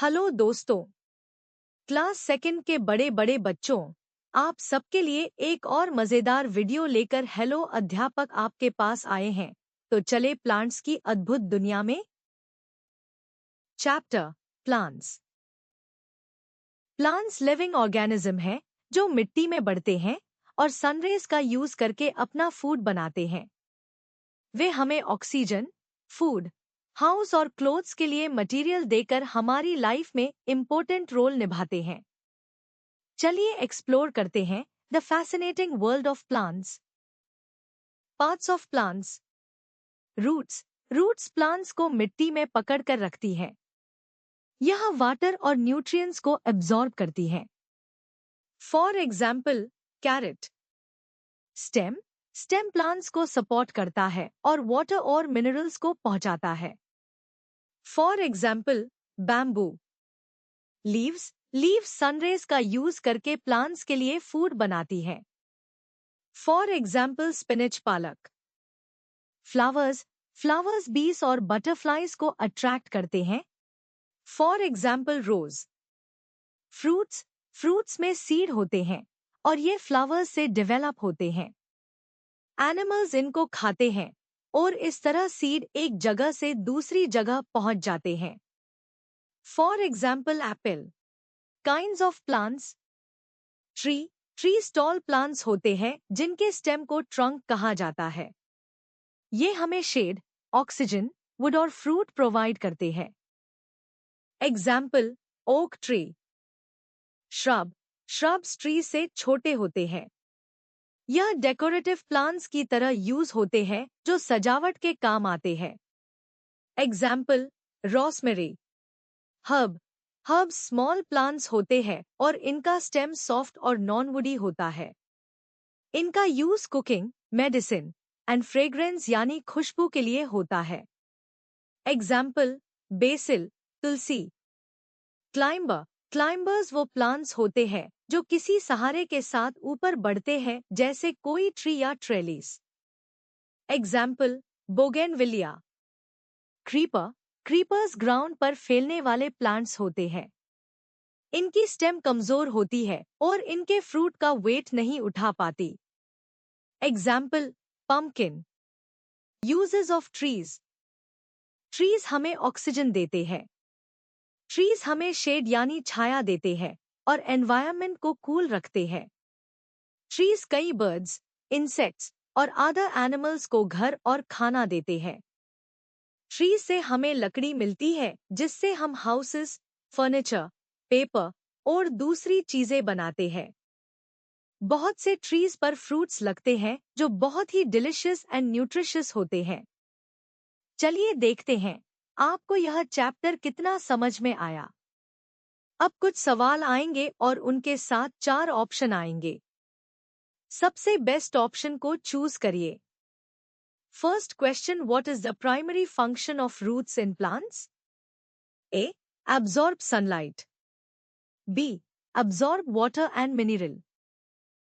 Hello दोस्तों, class second के बड़े बड़े बच्चों, आप सबके लिए एक और मजेदार वीडियो लेकर हेलो अध्यापक आपके पास आए हैं। तो चले प्लांट्स की अद्भुत दुनिया में। Chapter plants. Plants living organism हैं जो मिट्टी में बढ़ते हैं और सनरेज का यूज करके अपना फूड बनाते हैं। वे हमें ऑक्सीजन, फूड, हाउस और क्लोथ्स के लिए मटेरियल देकर हमारी लाइफ में इम्पोर्टेंट रोल निभाते हैं। चलिए एक्सप्लोर करते हैं the fascinating world of plants. Parts of plants. Roots. Roots plants को मिट्टी में पकड़ कर रखती हैं। यह वाटर और न्यूट्रिएंट्स को एब्जॉर्ब करती हैं। For example, carrot. Stem. Stem plants को सपोर्ट करता है और वाटर और मिनरल्स को पहुंचाता है। For example, bamboo. Leaves. Leaves sunrays का यूज करके प्लांट्स के लिए फूड बनाती हैं। फॉर एग्जाम्पल, स्पिनच, पालक। फ्लावर्स। फ्लावर्स बीस और बटरफ्लाइज को अट्रैक्ट करते हैं। For example, rose. Fruits. Fruits में सीड होते हैं और ये फ्लावर्स से डेवलप होते हैं। एनिमल्स इनको खाते हैं और इस तरह सीड एक जगह से दूसरी जगह पहुंच जाते हैं। For example, Apple. Kinds of plants. Tree. Tree tall plants होते हैं जिनके स्टेम को ट्रंक कहा जाता है। ये हमें शेड, ऑक्सीजन, वुड और फ्रूट प्रोवाइड करते हैं। Example, oak tree. Shrub. Shrubs tree से छोटे होते हैं। यह डेकोरेटिव प्लांट्स की तरह यूज होते हैं जो सजावट के काम आते हैं। Example, rosemary. Herb. Herbs small plants होते हैं और इनका स्टेम सॉफ्ट और नॉन वुडी होता है। इनका use cooking, medicine and fragrance यानी खुशबू के लिए होता है। एग्जाम्पल, बेसिल, तुलसी। क्लाइंबर। क्लाइंबर्स वो प्लांट्स होते हैं जो किसी सहारे के साथ ऊपर बढ़ते हैं, जैसे कोई ट्री या trellis. Example, bougainvillea. Creeper. Creepers ground पर फैलने वाले प्लांट्स होते हैं। इनकी स्टेम कमजोर होती है और इनके फ्रूट का वेट नहीं उठा पाती। Example, pumpkin. Uses of trees. Trees हमें ऑक्सीजन देते हैं। ट्रीज हमें शेड यानी छाया देते हैं और एनवायरनमेंट को कूल रखते हैं। ट्रीज कई बर्ड्स, इंसेक्ट्स और अदर एनिमल्स को घर और खाना देते हैं। ट्री से हमें लकड़ी मिलती है जिससे हम हाउसेस, फर्नीचर, पेपर और दूसरी चीजें बनाते हैं। बहुत से ट्रीज पर फ्रूट्स लगते हैं जो बहुत ही डिलिशियस एंड न्यूट्रिशियस होते हैं। चलिए देखते हैं आपको यह चैप्टर कितना समझ में आया। अब कुछ सवाल आएंगे और उनके साथ 4 ऑप्शन आएंगे। सबसे बेस्ट ऑप्शन को चूज करिए। First question, what is the primary function of roots in plants? A. Absorb sunlight. B. Absorb water and mineral.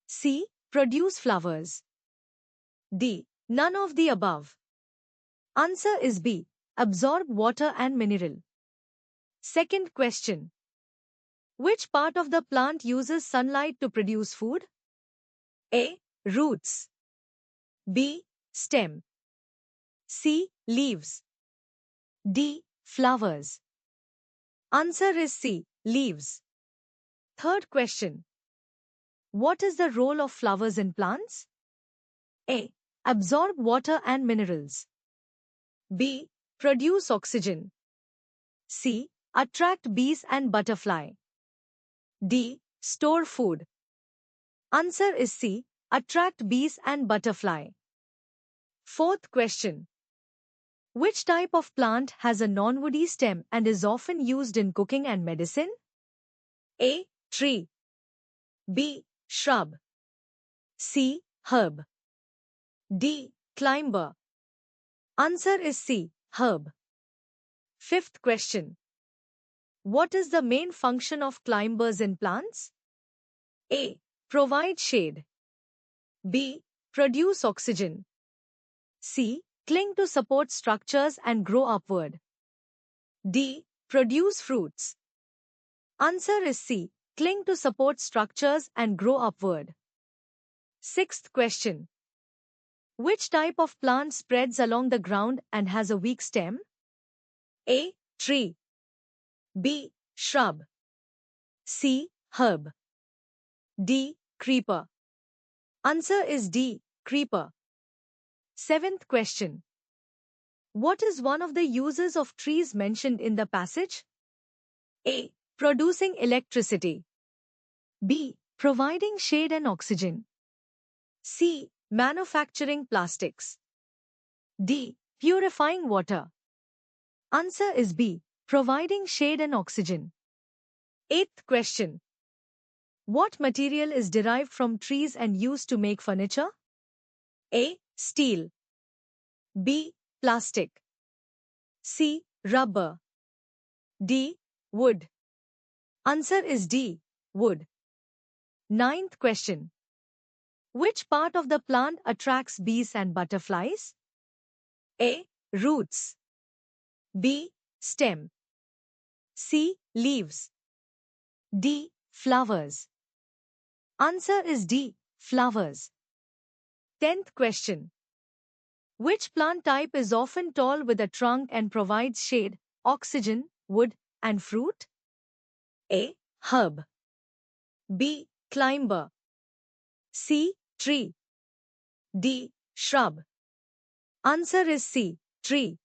C. Produce flowers. D. None of the above. Answer is B. Absorb water and mineral. Second question. Which part of the plant uses sunlight to produce food? A. Roots. B. Stem. C. Leaves. D. Flowers. Answer is C. Leaves. Third question. What is the role of flowers in plants? A. Absorb water and minerals. B. Produce oxygen. C. Attract bees and butterfly. D. Store food. Answer is C. Attract bees and butterfly. Fourth question. Which type of plant has a non-woody stem and is often used in cooking and medicine? A. Tree. B. Shrub. C. Herb. D. Climber. Answer is C. Herb. Fifth question. What is the main function of climbers in plants? A. Provide shade. B. Produce oxygen. C. Cling to support structures and grow upward. D. Produce fruits. Answer is C. Cling to support structures and grow upward. Sixth question. Which type of plant spreads along the ground and has a weak stem? A. Tree. B. Shrub. C. Herb. D. Creeper. Answer is D. Creeper. Seventh question. What is one of the uses of trees mentioned in the passage? A. Producing electricity. B. Providing shade and oxygen. C. Manufacturing plastics. D. Purifying water. Answer is B. Providing shade and oxygen. Eighth question. What material is derived from trees and used to make furniture? A. Steel. B. Plastic. C. Rubber. D. Wood. Answer is D. Wood. Ninth question. Which part of the plant attracts bees and butterflies? A. Roots. B. Stem. C. Leaves. D. Flowers. Answer is D. Flowers. Tenth question. Which plant type is often tall with a trunk and provides shade, oxygen, wood, and fruit? A. Herb. B. Climber. C. Tree. D. Shrub. Answer is C. Tree.